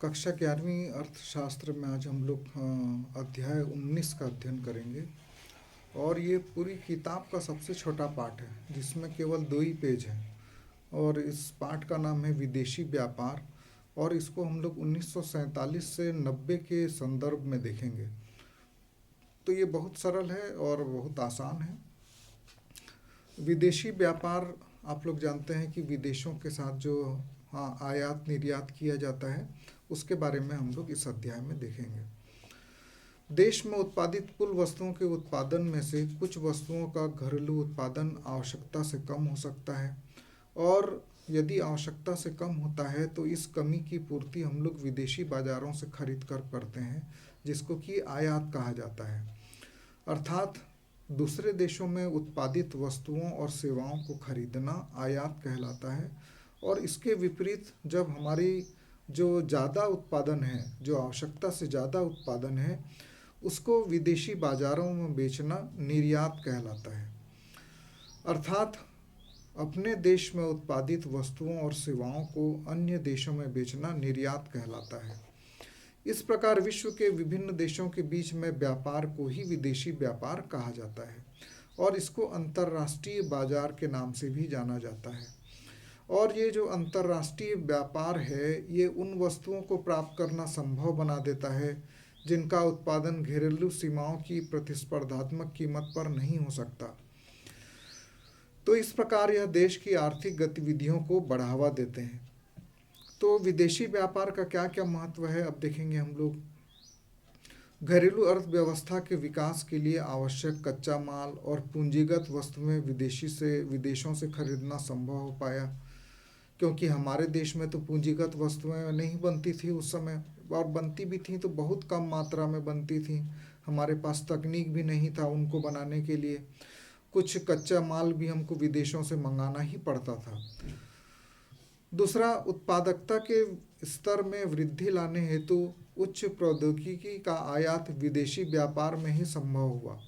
कक्षा 11वीं अर्थशास्त्र में आज हम लोग अध्याय 19 का अध्ययन करेंगे। और ये पूरी किताब का सबसे छोटा पाठ है जिसमें केवल 2 ही पेज हैं। और इस पाठ का नाम है विदेशी व्यापार। और इसको हम लोग 1947 से 90 के संदर्भ में देखेंगे। तो ये बहुत सरल है और बहुत आसान है। विदेशी व्यापार, आप लोग जानते हैं कि विदेशों के साथ जो आयात निर्यात किया जाता है उसके बारे में हम लोग इस अध्याय में देखेंगे। देश में उत्पादित कुल वस्तुओं के उत्पादन में से कुछ वस्तुओं का घरेलू उत्पादन आवश्यकता से कम हो सकता है, और यदि आवश्यकता से कम होता है तो इस कमी की पूर्ति हम लोग विदेशी बाजारों से खरीद कर करते हैं, जिसको कि आयात कहा जाता है। अर्थात दूसरे देशों में उत्पादित वस्तुओं और सेवाओं को खरीदना आयात कहलाता है। और इसके विपरीत जब हमारी जो ज़्यादा उत्पादन है, जो आवश्यकता से ज़्यादा उत्पादन है, उसको विदेशी बाज़ारों में बेचना निर्यात कहलाता है। अर्थात अपने देश में उत्पादित वस्तुओं और सेवाओं को अन्य देशों में बेचना निर्यात कहलाता है। इस प्रकार विश्व के विभिन्न देशों के बीच में व्यापार को ही विदेशी व्यापार कहा जाता है, और इसको अंतर्राष्ट्रीय बाजार के नाम से भी जाना जाता है। और ये जो अंतर्राष्ट्रीय व्यापार है, ये उन वस्तुओं को प्राप्त करना संभव बना देता है जिनका उत्पादन घरेलू सीमाओं की प्रतिस्पर्धात्मक कीमत पर नहीं हो सकता। तो इस प्रकार यह देश की आर्थिक गतिविधियों को बढ़ावा देते हैं। तो विदेशी व्यापार का क्या क्या महत्व है, अब देखेंगे हम लोग। घरेलू अर्थव्यवस्था के विकास के लिए आवश्यक कच्चा माल और पूंजीगत वस्तुएं विदेशों से खरीदना संभव हो पाया, क्योंकि हमारे देश में तो पूंजीगत वस्तुएं नहीं बनती थी उस समय, और बनती भी थी तो बहुत कम मात्रा में बनती थी। हमारे पास तकनीक भी नहीं था उनको बनाने के लिए। कुछ कच्चा माल भी हमको विदेशों से मंगाना ही पड़ता था। दूसरा, उत्पादकता के स्तर में वृद्धि लाने हेतु उच्च प्रौद्योगिकी का आयात विदेशी व्यापार में ही संभव हुआ।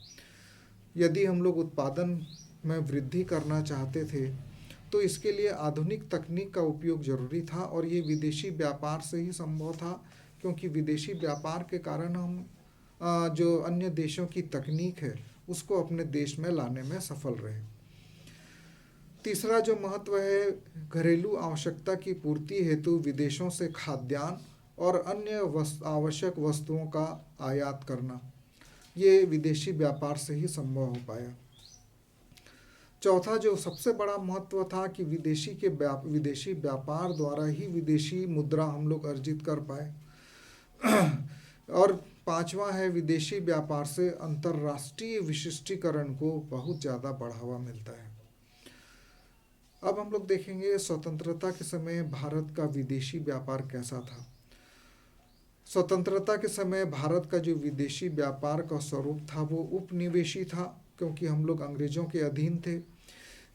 यदि हम लोग उत्पादन में वृद्धि करना चाहते थे तो इसके लिए आधुनिक तकनीक का उपयोग जरूरी था, और ये विदेशी व्यापार से ही संभव था, क्योंकि विदेशी व्यापार के कारण हम जो अन्य देशों की तकनीक है उसको अपने देश में लाने में सफल रहे। तीसरा जो महत्व है, घरेलू आवश्यकता की पूर्ति हेतु विदेशों से खाद्यान्न और अन्य आवश्यक वस्तुओं का आयात करना, ये विदेशी व्यापार से ही संभव हो पाया। चौथा जो सबसे बड़ा महत्व था कि विदेशी व्यापार द्वारा ही विदेशी मुद्रा हम लोग अर्जित कर पाए। और पांचवा है, विदेशी व्यापार से अंतर्राष्ट्रीय विशिष्टीकरण को बहुत ज़्यादा बढ़ावा मिलता है। अब हम लोग देखेंगे स्वतंत्रता के समय भारत का विदेशी व्यापार कैसा था। स्वतंत्रता के समय भारत का जो विदेशी व्यापार का स्वरूप था वो उपनिवेशी था, क्योंकि हम लोग अंग्रेजों के अधीन थे।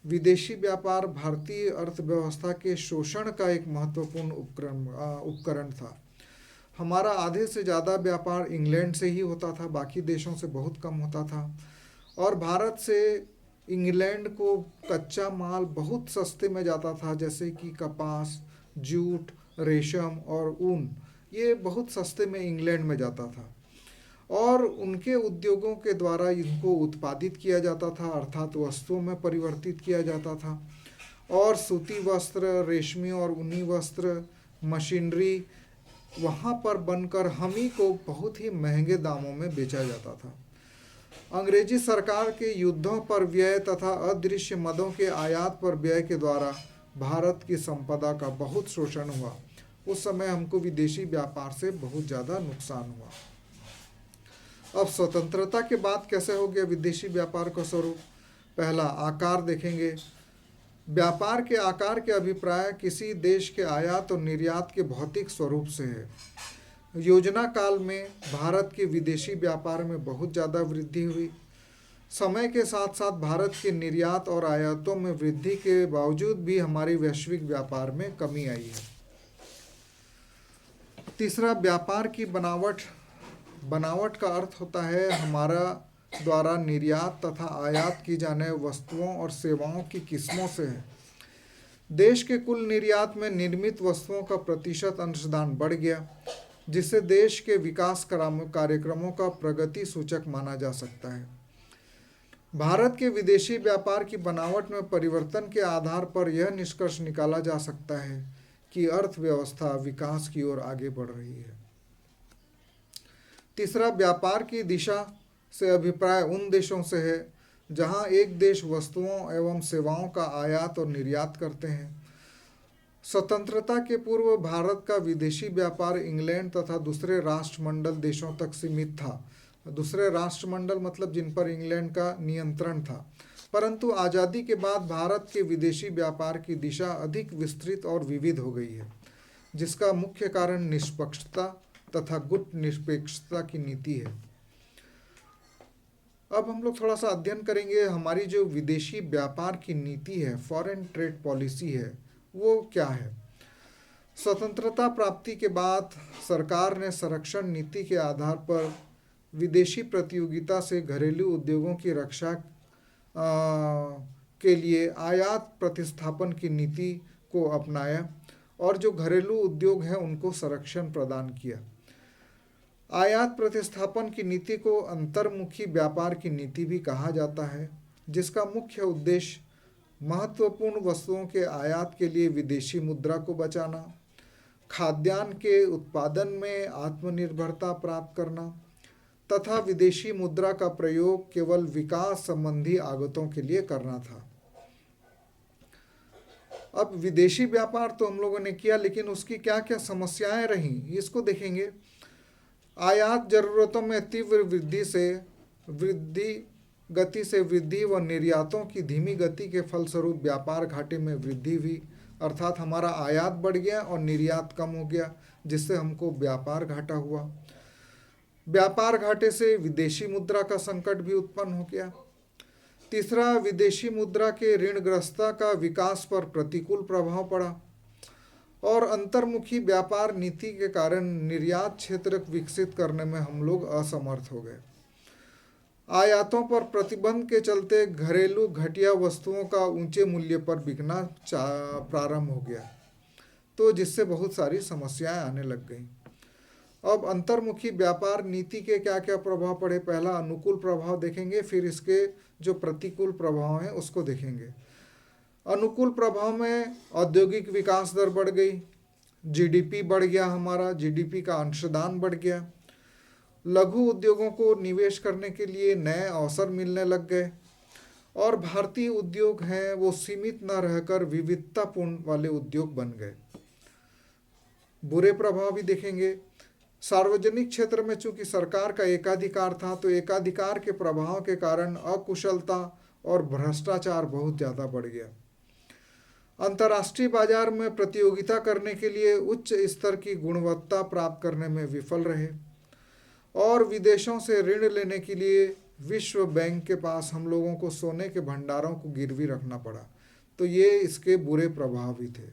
विदेशी व्यापार भारतीय अर्थव्यवस्था के शोषण का एक महत्वपूर्ण उपकरण था। हमारा आधे से ज़्यादा व्यापार इंग्लैंड से ही होता था, बाकी देशों से बहुत कम होता था। और भारत से इंग्लैंड को कच्चा माल बहुत सस्ते में जाता था, जैसे कि कपास, जूट, रेशम और ऊन, ये बहुत सस्ते में इंग्लैंड में जाता था। और उनके उद्योगों के द्वारा इनको उत्पादित किया जाता था, अर्थात वस्तुओं में परिवर्तित किया जाता था। और सूती वस्त्र, रेशमी और ऊनी वस्त्र, मशीनरी वहाँ पर बनकर हम ही को बहुत ही महंगे दामों में बेचा जाता था। अंग्रेजी सरकार के युद्धों पर व्यय तथा अदृश्य मदों के आयात पर व्यय के द्वारा भारत की संपदा का बहुत शोषण हुआ। उस समय हमको विदेशी व्यापार से बहुत ज़्यादा नुकसान हुआ। अब स्वतंत्रता के बाद कैसे हो गया विदेशी व्यापार का स्वरूप। पहला, आकार देखेंगे। व्यापार के आकार के अभिप्राय किसी देश के आयात और निर्यात के भौतिक स्वरूप से है। योजना काल में भारत के विदेशी व्यापार में बहुत ज़्यादा वृद्धि हुई। समय के साथ साथ भारत के निर्यात और आयातों में वृद्धि के बावजूद भी हमारी वैश्विक व्यापार में कमी आई है। तीसरा, व्यापार की बनावट का अर्थ होता है हमारा द्वारा निर्यात तथा आयात की जाने वस्तुओं और सेवाओं की किस्मों से है। देश के कुल निर्यात में निर्मित वस्तुओं का प्रतिशत अंशदान बढ़ गया, जिसे देश के विकास कार्यक्रमों का प्रगति सूचक माना जा सकता है। भारत के विदेशी व्यापार की बनावट में परिवर्तन के आधार पर यह निष्कर्ष निकाला जा सकता है कि अर्थव्यवस्था विकास की ओर आगे बढ़ रही है। तीसरा, व्यापार की दिशा से अभिप्राय उन देशों से है जहां एक देश वस्तुओं एवं सेवाओं का आयात और निर्यात करते हैं। स्वतंत्रता के पूर्व भारत का विदेशी व्यापार इंग्लैंड तथा दूसरे राष्ट्रमंडल देशों तक सीमित था। दूसरे राष्ट्रमंडल मतलब जिन पर इंग्लैंड का नियंत्रण था। परंतु आज़ादी के बाद भारत के विदेशी व्यापार की दिशा अधिक विस्तृत और विविध हो गई है, जिसका मुख्य कारण निष्पक्षता तथा गुट निरपेक्षता की नीति है। अब हम लोग थोड़ा सा अध्ययन करेंगे हमारी जो विदेशी व्यापार की नीति है, फॉरेन ट्रेड पॉलिसी है, वो क्या है। स्वतंत्रता प्राप्ति के बाद सरकार ने संरक्षण नीति के आधार पर विदेशी प्रतियोगिता से घरेलू उद्योगों की रक्षा के लिए आयात प्रतिस्थापन की नीति को अपनाया और जो घरेलू उद्योग हैं उनको संरक्षण प्रदान किया। आयात प्रतिस्थापन की नीति को अंतर्मुखी व्यापार की नीति भी कहा जाता है, जिसका मुख्य उद्देश्य महत्वपूर्ण वस्तुओं के आयात के लिए विदेशी मुद्रा को बचाना, खाद्यान्न के उत्पादन में आत्मनिर्भरता प्राप्त करना तथा विदेशी मुद्रा का प्रयोग केवल विकास संबंधी आगतों के लिए करना था। अब विदेशी व्यापार तो हम लोगों ने किया, लेकिन उसकी क्या क्या समस्याएं रहीं इसको देखेंगे। आयात जरूरतों में तीव्र गति से वृद्धि व निर्यातों की धीमी गति के फलस्वरूप व्यापार घाटे में वृद्धि हुई, अर्थात हमारा आयात बढ़ गया और निर्यात कम हो गया, जिससे हमको व्यापार घाटा हुआ। व्यापार घाटे से विदेशी मुद्रा का संकट भी उत्पन्न हो गया। तीसरा, विदेशी मुद्रा के ऋणग्रस्तता का विकास पर प्रतिकूल प्रभाव पड़ा और अंतर्मुखी व्यापार नीति के कारण निर्यात क्षेत्र विकसित करने में हम लोग असमर्थ हो गए। आयातों पर प्रतिबंध के चलते घरेलू घटिया वस्तुओं का ऊंचे मूल्य पर बिकना प्रारंभ हो गया, तो जिससे बहुत सारी समस्याएं आने लग गईं। अब अंतर्मुखी व्यापार नीति के क्या क्या प्रभाव पड़े। पहला अनुकूल प्रभाव देखेंगे, फिर इसके जो प्रतिकूल प्रभाव हैं उसको देखेंगे। अनुकूल प्रभाव में औद्योगिक विकास दर बढ़ गई, जीडीपी बढ़ गया, हमारा जीडीपी का अंशदान बढ़ गया, लघु उद्योगों को निवेश करने के लिए नए अवसर मिलने लग गए और भारतीय उद्योग हैं वो सीमित न रहकर विविधतापूर्ण वाले उद्योग बन गए। बुरे प्रभाव भी देखेंगे। सार्वजनिक क्षेत्र में चूंकि सरकार का एकाधिकार था, तो एकाधिकार के प्रभाव के कारण अकुशलता और भ्रष्टाचार बहुत ज़्यादा बढ़ गया। अंतर्राष्ट्रीय बाजार में प्रतियोगिता करने के लिए उच्च स्तर की गुणवत्ता प्राप्त करने में विफल रहे और विदेशों से ऋण लेने के लिए विश्व बैंक के पास हम लोगों को सोने के भंडारों को गिरवी रखना पड़ा। तो ये इसके बुरे प्रभाव भी थे।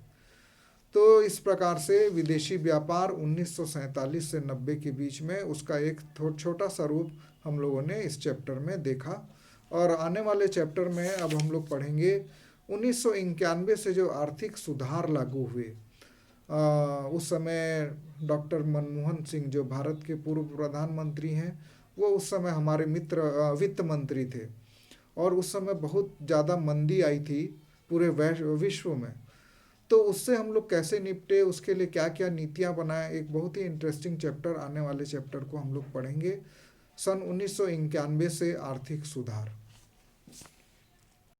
तो इस प्रकार से विदेशी व्यापार 1947 से 90 के बीच में उसका एक छोटा सा रूप हम लोगों ने इस चैप्टर में देखा। और आने वाले चैप्टर में अब हम लोग पढ़ेंगे 1991 से जो आर्थिक सुधार लागू हुए। उस समय डॉक्टर मनमोहन सिंह जो भारत के पूर्व प्रधानमंत्री हैं, वो उस समय हमारे मित्र वित्त मंत्री थे और उस समय बहुत ज़्यादा मंदी आई थी पूरे विश्व में। तो उससे हम लोग कैसे निपटे, उसके लिए क्या क्या नीतियां बनाए, एक बहुत ही इंटरेस्टिंग चैप्टर, आने वाले चैप्टर को हम लोग पढ़ेंगे। सन 1991 से आर्थिक सुधार।